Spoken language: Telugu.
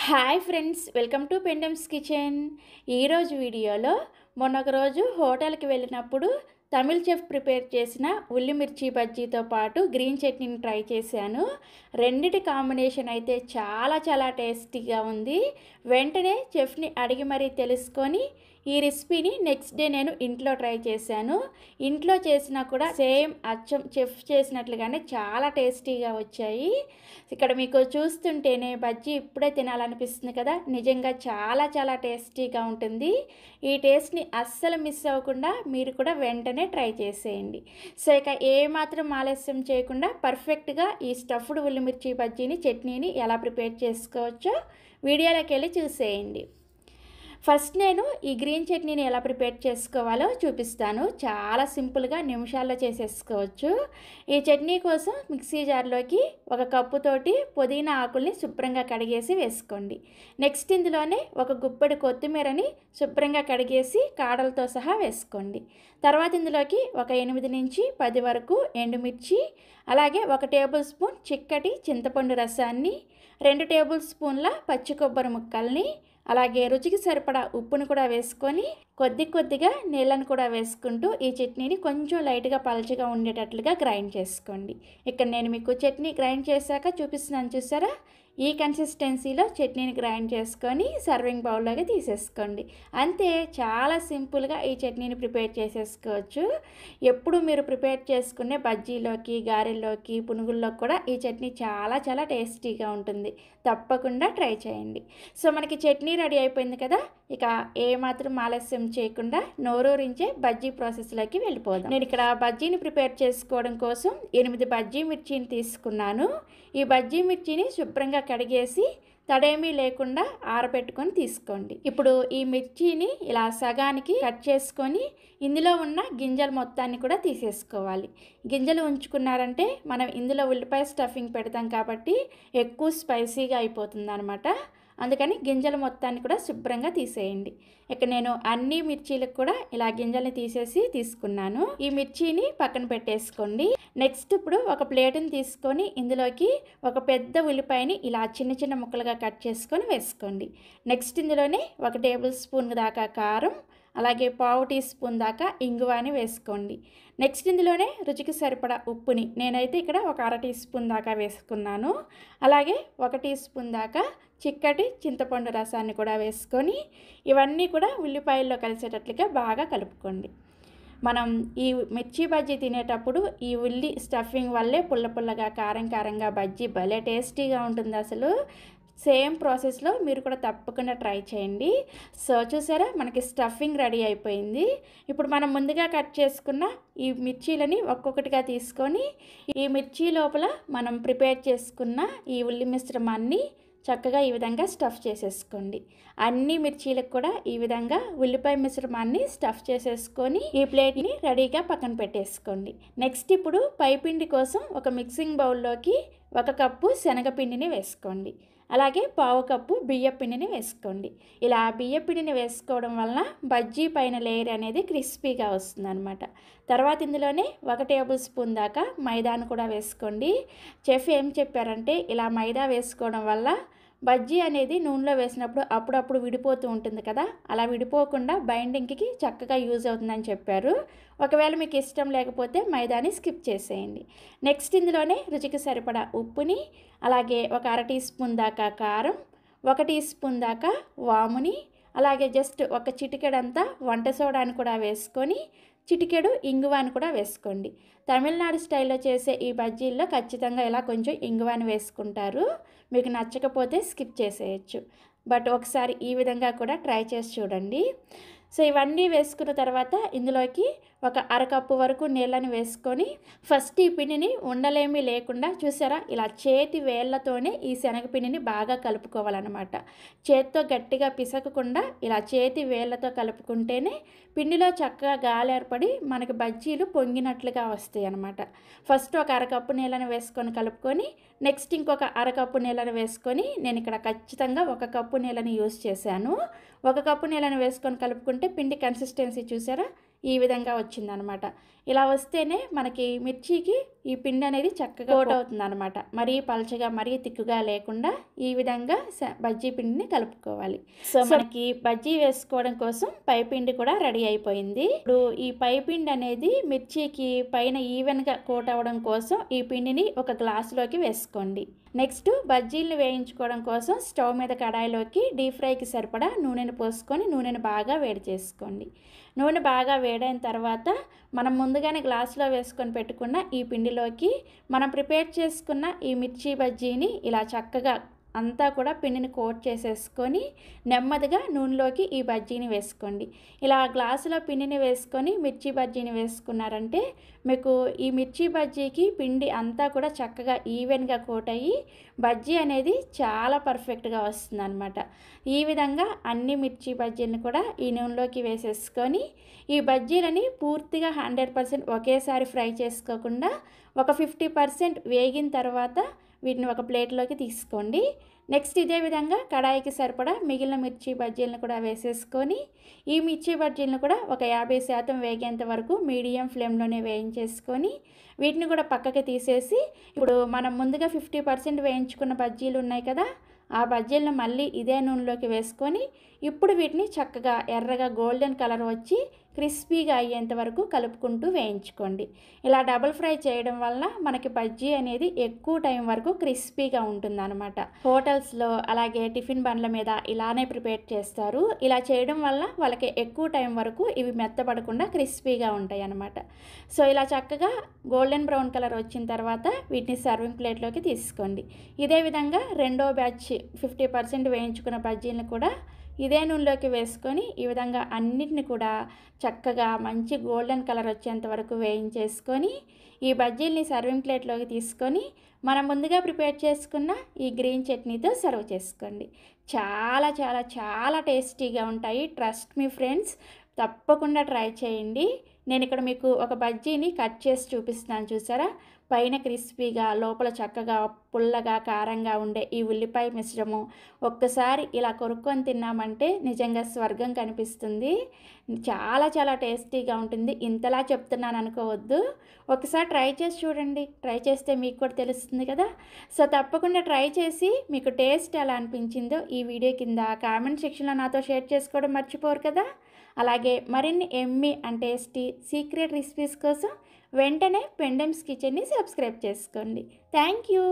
హాయ్ ఫ్రెండ్స్, వెల్కమ్ టు పెండమ్స్ కిచెన్. ఈరోజు వీడియోలో మొన్నొక రోజు హోటల్కి వెళ్ళినప్పుడు తమిళ్ చెఫ్ ప్రిపేర్ చేసిన ఉల్లి మిర్చి బజ్జీతో పాటు గ్రీన్ చట్నీని ట్రై చేశాను. రెండిటి కాంబినేషన్ అయితే చాలా టేస్టీగా ఉంది. వెంటనే చెఫ్ని అడిగి మరీ తెలుసుకొని ఈ రెసిపీని నెక్స్ట్ డే నేను ఇంట్లో ట్రై చేశాను. ఇంట్లో చేసినా కూడా సేమ్ అచ్చం చెఫ్ చేసినట్లుగానే చాలా టేస్టీగా వచ్చాయి. ఇక్కడ మీకు చూస్తుంటేనే బజ్జీ ఇప్పుడే తినాలనిపిస్తుంది కదా. నిజంగా చాలా టేస్టీగా ఉంటుంది. ఈ టేస్ట్ని అస్సలు మిస్ అవ్వకుండా మీరు కూడా వెంటనే ట్రై చేసేయండి. సో ఇక ఏమాత్రం ఆలస్యం చేయకుండా పర్ఫెక్ట్గా ఈ స్టఫ్డ్ ఉల్లిమిర్చి బజ్జీని చట్నీని ఎలా ప్రిపేర్ చేసుకోవచ్చో వీడియోలోకి వెళ్ళి చూసేయండి. ఫస్ట్ నేను ఈ గ్రీన్ చట్నీని ఎలా ప్రిపేర్ చేసుకోవాలో చూపిస్తాను. చాలా సింపుల్గా నిమిషాల్లో చేసేసుకోవచ్చు. ఈ చట్నీ కోసం మిక్సీ జార్లోకి ఒక కప్పుతోటి పుదీనా ఆకుల్ని శుభ్రంగా కడిగేసి వేసుకోండి. నెక్స్ట్ ఇందులోనే ఒక గుప్పెడు కొత్తిమీరని శుభ్రంగా కడిగేసి కాడలతో సహా వేసుకోండి. తర్వాత ఇందులోకి ఒక 8 నుంచి 10 వరకు ఎండుమిర్చి, అలాగే 1 టేబుల్ స్పూన్ చిక్కటి చింతపండు రసాన్ని, 2 టేబుల్ స్పూన్ల పచ్చి కొబ్బరి ముక్కల్ని, అలాగే రుచికి సరిపడా ఉప్పును కూడా వేసుకొని కొద్దిగా నీళ్ళను కూడా వేసుకుంటూ ఈ చట్నీని కొంచెం లైట్గా పలచగా ఉండేటట్లుగా గ్రైండ్ చేసుకోండి. ఇక్కడ నేను మీకు చట్నీ గ్రైండ్ చేశాక చూపిస్తున్నాను, చూసారా? ఈ కన్సిస్టెన్సీలో చట్నీని గ్రైండ్ చేసుకొని సర్వింగ్ బౌల్లోకి తీసేసుకోండి. అంతే, చాలా సింపుల్గా ఈ చట్నీని ప్రిపేర్ చేసేసుకోవచ్చు. ఎప్పుడు మీరు ప్రిపేర్ చేసుకునే బజ్జీలోకి, గారెల్లోకి, పునుగుల్లోకి కూడా ఈ చట్నీ చాలా టేస్టీగా ఉంటుంది. తప్పకుండా ట్రై చేయండి. సో మనకి చట్నీ రెడీ అయిపోయింది కదా. ఇక ఏమాత్రం ఆలస్యం చేయకుండా నోరూరించే బజ్జీ ప్రాసెస్లోకి వెళ్ళిపోదాం. నేను ఇక్కడ బజ్జీని ప్రిపేర్ చేసుకోవడం కోసం 8 బజ్జీ మిర్చిని తీసుకున్నాను. ఈ బజ్జీ మిర్చిని శుభ్రంగా కడిగేసి తడేమీ లేకుండా ఆరబెట్టుకొని తీసుకోండి. ఇప్పుడు ఈ మిర్చిని ఇలా సగానికి కట్ చేసుకొని ఇందులో ఉన్న గింజలు మొత్తాన్ని కూడా తీసేసుకోవాలి. గింజలు ఉంచుకున్నారంటే మనం ఇందులో ఉల్లిపాయ స్టఫింగ్ పెడతాం కాబట్టి ఎక్కువ స్పైసీగా అయిపోతుంది అనమాట. అందుకని గింజల మొత్తాన్ని కూడా శుభ్రంగా తీసేయండి. ఇక్కడ నేను అన్ని మిర్చీలకు కూడా ఇలా గింజల్ని తీసేసి తీసుకున్నాను. ఈ మిర్చిని పక్కన పెట్టేసుకోండి. నెక్స్ట్ ఇప్పుడు ఒక ప్లేట్ని తీసుకొని ఇందులోకి ఒక పెద్ద ఉల్లిపాయని ఇలా చిన్న ముక్కలుగా కట్ చేసుకొని వేసుకోండి. నెక్స్ట్ ఇందులోనే 1 టేబుల్ స్పూన్ దాకా కారం, అలాగే 1/2 టీ స్పూన్ దాకా ఇంగువని వేసుకోండి. నెక్స్ట్ ఇందులోనే రుచికి సరిపడా ఉప్పుని నేనైతే ఇక్కడ ఒక 1/2 టీ స్పూన్ దాకా వేసుకున్నాను. అలాగే 1 టీ స్పూన్ దాకా చిక్కటి చింతపండు రసాన్ని కూడా వేసుకొని ఇవన్నీ కూడా ఉల్లిపాయల్లో కలిసేటట్లుగా బాగా కలుపుకోండి. మనం ఈ మిర్చి బజ్జీ తినేటప్పుడు ఈ ఉల్లి స్టఫింగ్ వల్లే పుల్లగా కారంగా బజ్జీ భలే టేస్టీగా ఉంటుంది అసలు. సేమ్ ప్రాసెస్లో మీరు కూడా తప్పకుండా ట్రై చేయండి. సో చూసారా, మనకి స్టఫింగ్ రెడీ అయిపోయింది. ఇప్పుడు మనం ముందుగా కట్ చేసుకున్న ఈ మిర్చీలని ఒక్కొక్కటిగా తీసుకొని ఈ మిర్చి లోపల మనం ప్రిపేర్ చేసుకున్న ఈ ఉల్లి మిశ్రమాన్ని చక్కగా ఈ విధంగా స్టఫ్ చేసేసుకోండి. అన్ని మిర్చీలకు కూడా ఈ విధంగా ఉల్లిపాయ మిశ్రమాన్ని స్టఫ్ చేసేసుకొని ఈ ప్లేట్ని రెడీగా పక్కన పెట్టేసుకోండి. నెక్స్ట్ ఇప్పుడు పైపిండి కోసం ఒక మిక్సింగ్ బౌల్లోకి 1 కప్పు శనగపిండిని వేసుకోండి. అలాగే 1/2 కప్పు బియ్యపిండిని వేసుకోండి. ఇలా బియ్యపిండిని వేసుకోవడం వలన బజ్జీ పైన లేయర్ అనేది క్రిస్పీగా వస్తుంది అనమాట. తర్వాత ఇందులోనే 1 టేబుల్ స్పూన్ దాకా మైదాను కూడా వేసుకోండి. చెఫ్ ఏం చెప్పారంటే ఇలా మైదా వేసుకోవడం వల్ల బజ్జీ అనేది నూనెలో వేసినప్పుడు అప్పుడప్పుడు విడిపోతూ ఉంటుంది కదా, అలా విడిపోకుండా బైండింగ్కి చక్కగా యూజ్ అవుతుందని చెప్పారు. ఒకవేళ మీకు ఇష్టం లేకపోతే మైదాని స్కిప్ చేసేయండి. నెక్స్ట్ ఇందులోనే రుచికి సరిపడా ఉప్పుని, అలాగే ఒక 1/2 టీ స్పూన్ దాకా కారం, 1 టీ స్పూన్ దాకా వాముని, అలాగే జస్ట్ ఒక చిటికెడంతా వంట సోడాని కూడా వేసుకొని చిటికెడు ఇంగువాని కూడా వేసుకోండి. తమిళనాడు స్టైల్లో చేసే ఈ బజ్జీల్లో ఖచ్చితంగా ఇలా కొంచెం ఇంగువాని వేసుకుంటారు. మీకు నచ్చకపోతే స్కిప్ చేసేయచ్చు. బట్ ఒకసారి ఈ విధంగా కూడా ట్రై చేసి చూడండి. సో ఇవన్నీ వేసుకున్న తర్వాత ఇందులోకి ఒక 1/2 కప్పు వరకు నీళ్ళని వేసుకొని ఫస్ట్ ఈ పిండిని ఉండలేమీ లేకుండా చూసారా ఇలా చేతి వేళ్ళతోనే ఈ శనగపిండిని బాగా కలుపుకోవాలన్నమాట. చేత్తో గట్టిగా పిసకకుండా ఇలా చేతి వేళ్ళతో కలుపుకుంటేనే పిండిలో చక్కగా గాలి ఏర్పడి మనకి బజ్జీలు పొంగినట్లుగా వస్తాయి అన్నమాట. ఫస్ట్ ఒక 1/2 కప్పు నీళ్ళని వేసుకొని కలుపుకొని నెక్స్ట్ ఇంకొక 1/2 కప్పు నీళ్ళని వేసుకొని నేను ఇక్కడ ఖచ్చితంగా 1 కప్పు నీళ్ళని యూజ్ చేశాను. 1 కప్పు నీళ్ళని వేసుకొని కలుపుకుంటే పిండి కన్సిస్టెన్సీ చూసారా ఈ విధంగా వచ్చిందనమాట. ఇలా వస్తేనే మనకి మిర్చికి ఈ పిండి అనేది చక్కగా కోట్ అవుతుంది అనమాట. మరీ పలచగా మరీ తిక్కుగా లేకుండా ఈ విధంగా బజ్జీ పిండిని కలుపుకోవాలి. సో మనకి బజ్జీ వేసుకోవడం కోసం పైపిండి కూడా రెడీ అయిపోయింది. ఇప్పుడు ఈ పైపిండి అనేది మిర్చికి పైన ఈవెన్గా కోట్ అవ్వడం కోసం ఈ పిండిని ఒక గ్లాసులోకి వేసుకోండి. నెక్స్ట్ బజ్జీలను వేయించుకోవడం కోసం స్టవ్ మీద కడాయిలోకి డీప్ ఫ్రైకి సరిపడా నూనెను పోసుకొని నూనెను బాగా వేడి చేసుకోండి. నూనె బాగా వేడైన తర్వాత మనం ముందుగానే గ్లాసులో వేసుకొని పెట్టుకున్న ఈ పిండిలోకి మనం ప్రిపేర్ చేసుకున్న ఈ మిర్చి బజ్జీని ఇలా చక్కగా అంతా కూడా పిండిని కోట్ చేసేసుకొని నెమ్మదిగా నూనెలోకి ఈ బజ్జీని వేసుకోండి. ఇలా గ్లాసులో పిండిని వేసుకొని మిర్చి బజ్జీని వేసుకున్నారంటే మీకు ఈ మిర్చి బజ్జీకి పిండి అంతా కూడా చక్కగా ఈవెన్గా కోట్ అయ్యి బజ్జీ అనేది చాలా పర్ఫెక్ట్గా వస్తుంది అనమాట. ఈ విధంగా అన్ని మిర్చి బజ్జీలను కూడా ఈ నూనెలోకి వేసేసుకొని ఈ బజ్జీలని పూర్తిగా 100% ఒకేసారి ఫ్రై చేసుకోకుండా ఒక 50% వేగిన తర్వాత వీటిని ఒక ప్లేట్లోకి తీసుకోండి. నెక్స్ట్ ఇదే విధంగా కడాయికి సరిపడా మిగిలిన మిర్చి బజ్జీలను కూడా వేసేసుకొని ఈ మిర్చి బజ్జీలను కూడా ఒక 50% వేగేంత వరకు మీడియం ఫ్లేమ్లోనే వేయించేసుకొని వీటిని కూడా పక్కకి తీసేసి ఇప్పుడు మనం ముందుగా 50% వేయించుకున్న బజ్జీలు ఉన్నాయి కదా, ఆ బజ్జీలను మళ్ళీ ఇదే నూనెలోకి వేసుకొని ఇప్పుడు వీటిని చక్కగా ఎర్రగా గోల్డెన్ కలర్ వచ్చి క్రిస్పీగా అయ్యేంత వరకు కలుపుకుంటూ వేయించుకోండి. ఇలా డబుల్ ఫ్రై చేయడం వల్ల మనకి బజ్జీ అనేది ఎక్కువ టైం వరకు క్రిస్పీగా ఉంటుందన్నమాట. హోటల్స్లో అలాగే టిఫిన్ బండ్ల మీద ఇలానే ప్రిపేర్ చేస్తారు. ఇలా చేయడం వల్ల వాళ్ళకి ఎక్కువ టైం వరకు ఇవి మెత్తపడకుండా క్రిస్పీగా ఉంటాయి అన్నమాట. సో ఇలా చక్కగా గోల్డెన్ బ్రౌన్ కలర్ వచ్చిన తర్వాత వీటిని సర్వింగ్ ప్లేట్లోకి తీసుకోండి. ఇదే విధంగా రెండో బ్యాచ్ 50% వేయించుకున్న బజ్జీలను కూడా ఇదే నూనెలోకి వేసుకొని ఈ విధంగా అన్నిటిని కూడా చక్కగా మంచి గోల్డెన్ కలర్ వచ్చేంత వరకు వేయించేసుకొని ఈ బజ్జీల్ని సర్వింగ్ ప్లేట్లోకి తీసుకొని మనం ముందుగా ప్రిపేర్ చేసుకున్న ఈ గ్రీన్ చట్నీతో సర్వ్ చేసుకోండి. చాలా చాలా చాలా టేస్టీగా ఉంటాయి. ట్రస్ట్ మీ ఫ్రెండ్స్, తప్పకుండా ట్రై చేయండి. నేను ఇక్కడ మీకు ఒక బజ్జీని కట్ చేసి చూపిస్తున్నాను, చూసారా? పైన క్రిస్పీగా లోపల చక్కగా పుల్లగా కారంగా ఉండే ఈ ఉల్లిపాయ మిశ్రమం ఒక్కసారి ఇలా కొరుక్కొని తిన్నామంటే నిజంగా స్వర్గం కనిపిస్తుంది. చాలా చాలా టేస్టీగా ఉంటుంది. ఇంతలా చెప్తున్నాను అనుకోవద్దు, ఒకసారి ట్రై చేసి చూడండి. ట్రై చేస్తే మీకు కూడా తెలుస్తుంది కదా. సో తప్పకుండా ట్రై చేసి మీకు టేస్ట్ ఎలా అనిపించిందో ఈ వీడియో కింద కామెంట్ సెక్షన్లో నాతో షేర్ చేసుకోవడం మర్చిపోరు కదా. అలాగే మరిన్ని Emmy and tasty secret recipes కోసం వెంటనే పెండమ్స్ కిచెన్ని సబ్స్క్రైబ్ చేసుకోండి. Thank you.